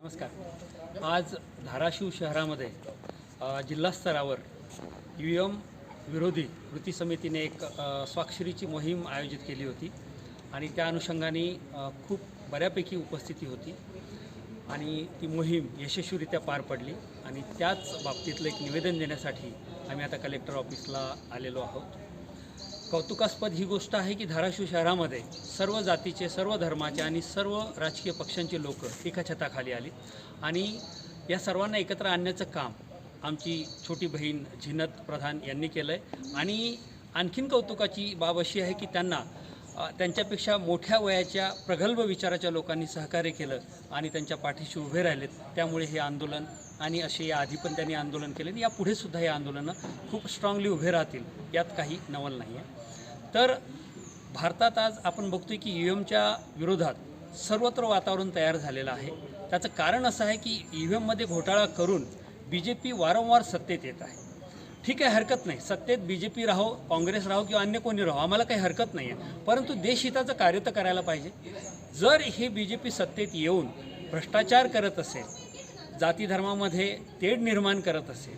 नमस्कार. आज धाराशिव शहरामध्ये जिल्हा स्तरावर EVM विरोधी कृती समितीने एक स्वाक्षरीची मोहीम आयोजित केली होती आणि त्या अनुषंगाने खूप बऱ्यापैकी उपस्थिती होती आणि ती मोहीम यशस्वीरित्या पार पडली आणि त्याच बाबतीतलं एक निवेदन देण्यासाठी आम्ही आता कलेक्टर ऑफिसला आलेलो आहोत. कौतुकास्पद ही गोष्ट आहे की धाराशिव शहरामध्ये सर्व जातीचे, सर्व धर्माचे आणि सर्व राजकीय पक्षांचे लोक एका छताखाली आली आणि या सर्वांना एकत्र आणण्याचं काम आमची छोटी बहीण झिनत प्रधान यांनी केलं आहे. आणि आणखीन कौतुकाची बाब अशी आहे की त्यांना त्यांच्यापेक्षा मोठ्या वयाच्या प्रगल्भ विचाराच्या लोकांनी सहकार्य केलं आणि त्यांच्या पाठीशी उभे राहिलेत. त्यामुळे हे आंदोलन आणि असे याआधी पण त्यांनी आंदोलन केले आणि यापुढेसुद्धा हे आंदोलनं खूप स्ट्रॉंगली उभे राहतील, यात काही नवल नाही आहे. तर भारतात आज आपण बघतोय की EVMच्या विरोधात सर्वत्र वातावरण तयार झालेलं आहे. त्याचं कारण असं आहे की EVMमध्ये घोटाळा करून BJP वारंवार सत्तेत येत आहे. ठीक आहे, हरकत नाही, सत्तेत BJP राहो, काँग्रेस राहो किंवा अन्य कोणी राहो, आम्हाला काही हरकत नाही आहे. परंतु देशहिताचं कार्य तर करायला पाहिजे. जर हे BJP सत्तेत येऊन भ्रष्टाचार करत असेल, जाती धर्मामध्ये तेढ निर्माण करत असेल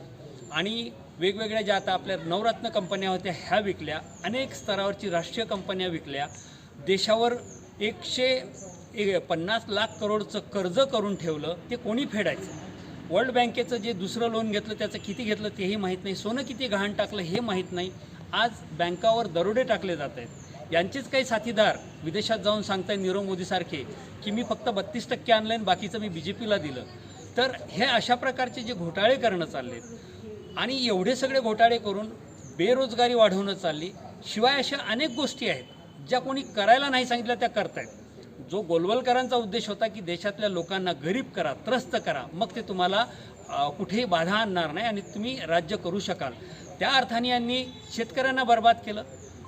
आणि वेगवेगळ्या ज्या आता आपल्या नवरत्न कंपन्या होत्या ह्या विकल्या, अनेक स्तरावरची राष्ट्रीय कंपन्या विकल्या, देशावर 150 लाख करोडचं कर्ज करून ठेवलं, ते कोणी फेडायचं? वर्ल्ड बँकेचं जे दुसरं लोन घेतलं त्याचं किती घेतलं तेही माहीत नाही, सोनं किती गहाण टाकलं हे माहीत नाही. आज बँकावर दरोडे टाकले जात आहेत. यांचेच काही साथीदार विदेशात जाऊन सांगताय नीरव मोदीसारखे की मी फक्त 32% आणलं आणि बाकीचं मी BJPला दिलं. तर हे अशा प्रकारचे जे घोटाळे करणं चाललेत आणि एवढे सगळे घोटाळे करून बेरोजगारी वाढवणं चालली. शिवाय अशा अनेक गोष्टी आहेत ज्या कोणी करायला नाही सांगितल्या त्या करतायत. जो गोलवलकरांचा उद्देश होता की देशातल्या लोकांना गरीब करा, त्रस्त करा, मग ते तुम्हाला कुठेही बाधा आणणार नाही आणि तुम्ही राज्य करू शकाल, त्या अर्थाने यांनी शेतकऱ्यांना बर्बाद केलं,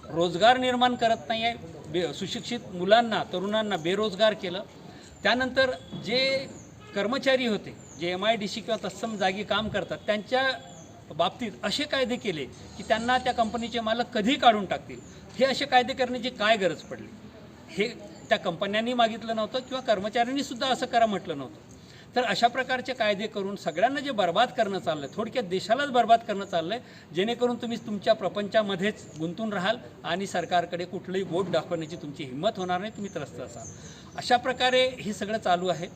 रोजगार निर्माण करत नाही आहे, सुशिक्षित मुलांना, तरुणांना बेरोजगार केलं. त्यानंतर जे कर्मचारी होते, जे MIDC किंवा तत्सम जागी काम करतात, त्यांच्या बाबतीत असे कायदे केले की त्यांना त्या कंपनीचे मालक कधी काढून टाकतील. हे असे कायदे करण्याची काय गरज पडली? हे त्या कंपन्यांनी मागितलं नव्हतं किंवा कर्मचाऱ्यांनी सुद्धा असं करा म्हटलं नव्हतं. तर अशा प्रकारचे कायदे करून सगळ्यांना जे बर्बाद करणं चाललं आहे, थोडक्यात देशालाच बर्बाद करणं चाललं आहे, जेणेकरून तुम्ही तुमच्या प्रपंचामध्येच गुंतून राहाल आणि सरकारकडे कुठलंही बोट दाखवण्याची तुमची हिंमत होणार नाही, तुम्ही त्रस्त असाल. अशा प्रकारे हे सगळं चालू आहे.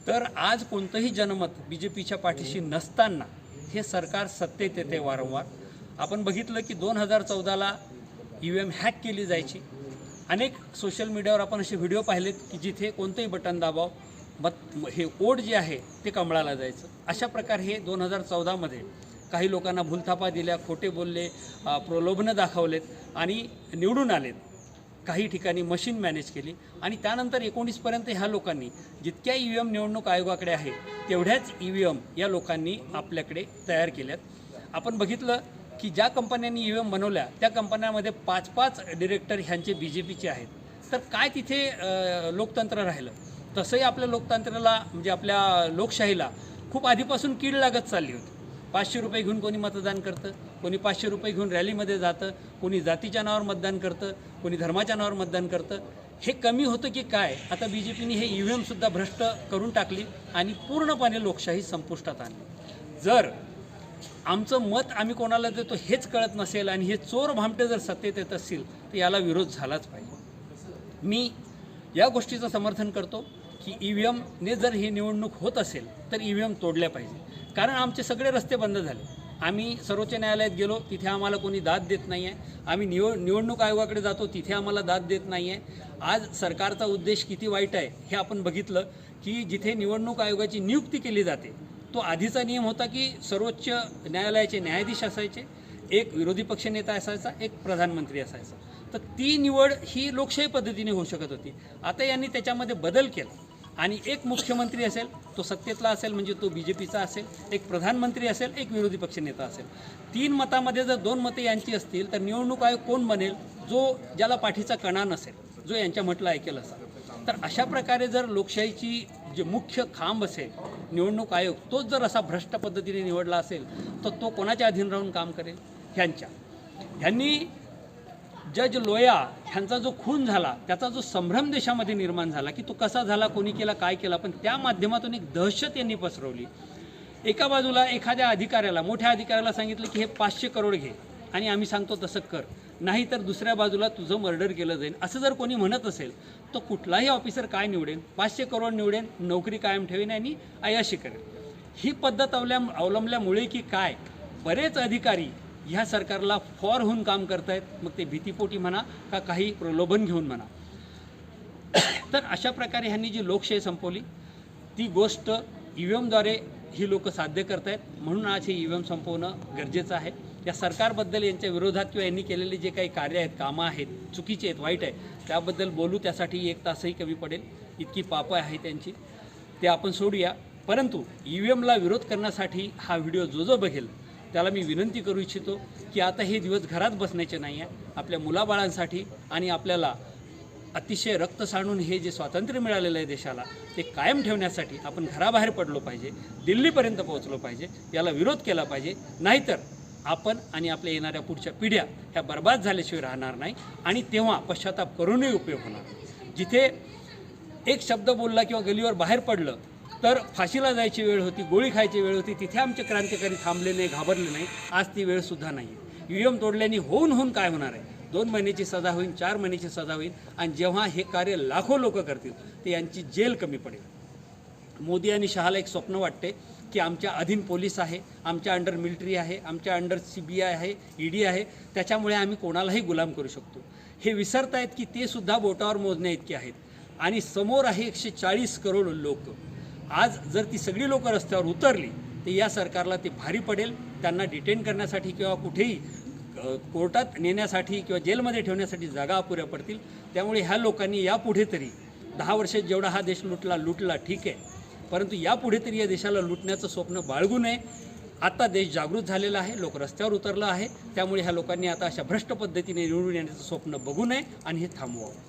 तर आज कोणतंही जनमत BJPच्या पाठीशी नसताना हे सरकार सत्तेत येते वारंवार. आपण बघितलं की 2014ला EVM हॅक केली जायची. अनेक सोशल मीडियावर आपण असे व्हिडिओ पाहिलेत की जिथे कोणतंही बटन दाबाव हे ओट जे आहे ते कमळाला जायचं. अशा प्रकारे हे 2014मध्ये काही लोकांना भूलथापा दिल्या, खोटे बोलले, प्रलोभनं दाखवलेत आणि निवडून आलेत. काही ठिकाणी मशीन मॅनेज केली आणि त्यानंतर 19पर्यंत ह्या लोकांनी जितक्या EVM निवडणूक आयोगाकडे आहे तेवढ्याच EVM या लोकांनी आपल्याकडे तयार केल्यात. आपण बघितलं की ज्या कंपन्यांनी EVM बनवल्या त्या कंपन्यांमध्ये 5-5 डिरेक्टर ह्यांचे BJPचे आहेत. तर काय तिथे लोकतंत्र राहिलं? तसंही आपल्या लोकतंत्राला म्हणजे आपल्या लोकशाहीला खूप आधीपासून कीड लागत चालली होती. 500 रुपये घेऊन कोणी मतदान करतं, कोणी 500 रुपये घेऊन रॅलीमध्ये जातं, कोणी जातीच्या नावावर मतदान करतं, कोणी धर्माच्या नावावर मतदान करतं. हे कमी होतं की काय? आता BJPने हे EVMसुद्धा भ्रष्ट करून टाकली आणि पूर्णपणे लोकशाही संपुष्टात आणली. जर आमचं मत आम्ही कोणाला देतो हेच कळत नसेल आणि हे चोर भामटे जर सत्तेत येत असतील तर याला विरोध झालाच पाहिजे. मी या गोष्टीचं समर्थन करतो की EVMने जर ही निवडणूक होत असेल तर EVM तोडल्या पाहिजे. कारण आमचे सगळे रस्ते बंद झाले. आम्ही सर्वोच्च न्यायालयात गेलो, तिथे आम्हाला कोणी दाद देत नाही आहे. आम्ही निवडणूक आयोगाकडे जातो, तिथे आम्हाला दाद देत नाही आहे. आज सरकारचा उद्देश किती वाईट आहे हे आपण बघितलं की जिथे निवडणूक आयोगाची नियुक्ती केली जाते तो आधीचा नियम होता की सर्वोच्च न्यायालयाचे न्यायाधीश असायचे, एक विरोधी पक्षनेता असायचा, एक प्रधानमंत्री असायचा. तर ती निवड ही लोकशाही पद्धतीने होऊ शकत होती. आता यांनी त्याच्यामध्ये बदल केला आणि एक मुख्यमंत्री असेल, तो सत्तेतला असेल म्हणजे तो BJPचा असेल, एक प्रधानमंत्री असेल, एक विरोधी पक्षनेता असेल. 3 मतामध्ये जर 2 मते यांची असतील तर निवडणूक आयोग कोण बनेल? ज्याला पाठीचा कणा नसेल, जो यांच्या म्हटलं ऐकेल असा. तर अशा प्रकारे जर लोकशाहीची जे मुख्य खांब असेल निवडणूक आयोग, तोच जर असा भ्रष्ट पद्धतीने निवडला असेल तर तो कोणाच्या अधीन राहून काम करेल? ह्यांनी जज लोया ह्यांचा जो खून झाला त्याचा जो संभ्रम देशामध्ये निर्माण झाला की तो कसा झाला, कोणी केला, काय केला, पण त्या माध्यमातून एक दहशत यांनी पसरवली. एका बाजूला एखाद्या अधिकाऱ्याला, मोठ्या अधिकाऱ्याला सांगितलं की हे 500 करोड घे आणि आम्ही सांगतो तसं कर, नाही तर दुसऱ्या बाजूला तुझं मर्डर केलं जाईल, असं जर कोणी म्हणत असेल तो कुठलाही ऑफिसर काय निवडेन, 500 करोड निवडेन, नोकरी कायम ठेवेन आणि अयाशी करेन. ही पद्धत अवलंबल्यामुळे की काय बरेच अधिकारी ह्या सरकारला फॉर होऊन काम करत आहेत, मग ते भीतीपोटी म्हणा का काही प्रलोभन घेऊन म्हणा. तर अशा प्रकारे ह्यांनी जी लोकशाही संपवली ती गोष्ट EVMद्वारे ही लोक साध्य करत आहेत. म्हणून आज हे EVM संपवणं गरजेचं आहे. या सरकारबद्दल यांच्या विरोधात किंवा यांनी केलेले जे काही कार्य आहेत, कामं आहेत, चुकीचे आहेत, वाईट आहे, त्याबद्दल बोलू त्यासाठी 1 तासही कमी पडेल, इतकी पापं आहे त्यांची, ते आपण सोडूया. परंतु EVMला विरोध करण्यासाठी हा व्हिडिओ जो बघेल त्याला मी विनंती करू इच्छितो की आता हे दिवस घरात बसण्याचे नाही आहे. आपल्या मुलाबाळांसाठी आणि आपल्याला अतिशय रक्त सांडून हे जे स्वातंत्र्य मिळालेलं आहे देशाला ते कायम ठेवण्यासाठी आपण घराबाहेर पडलो पाहिजे, दिल्लीपर्यंत पोहोचलो पाहिजे, याला विरोध केला पाहिजे. नाहीतर आपण आणि आपल्या येणाऱ्या पुढच्या पिढ्या ह्या बर्बाद झाल्याशिवाय राहणार नाही आणि तेव्हा पश्चाताप करूनही उपयोग होणार. जिथे एक शब्द बोलला किंवा गलीवर बाहेर पडलं तर फाशीला जायची वेळ होती, गोळी खायची वेळ होती, तिथे आमचे क्रांतिकारी थांबले नाही, घाबरले नाही. आज ती वेळसुद्धा नाही आहे. EVM तोडल्याने होऊन काय होणार आहे? 2 महिन्याची सजा होईल, 4 महिन्याची सजा होईल आणि जेव्हा हे कार्य लाखो लोक करतील ते यांची जेल कमी पडेल. मोदी आणि शहाला एक स्वप्न वाटते की आमच्या अधीन पोलीस आहे, आमच्या अंडर मिलिटरी आहे, आमच्या अंडर CBI आहे, ED आहे, त्याच्यामुळे आम्ही कोणालाही गुलाम करू शकतो. हे विसरतायत की ते सुद्धा बोटावर मोजण्या इतके आहेत आणि समोर आहे 140 करोड लोक. आज जर ती सगळी लोक रस्त्यावर उतरली तर या सरकारला ते भारी पडेल. त्यांना डिटेन करण्यासाठी किंवा कुठेही कोर्टात नेण्यासाठी किंवा जेलमध्ये ठेवण्यासाठी जागा अपुऱ्या पडतील. त्यामुळे ह्या लोकांनी यापुढे तरी 10 वर्षात जेवढा हा देश लुटला ठीक आहे, परंतु यापुढे तरी या देशाला लुटण्याचं स्वप्न बाळगू नये. आता देश जागृत झालेला आहे, लोक रस्त्यावर उतरलं आहे, त्यामुळे ह्या लोकांनी आता अशा भ्रष्ट पद्धतीने निवडून येण्याचं स्वप्न बघू नये आणि हे थांबवावं.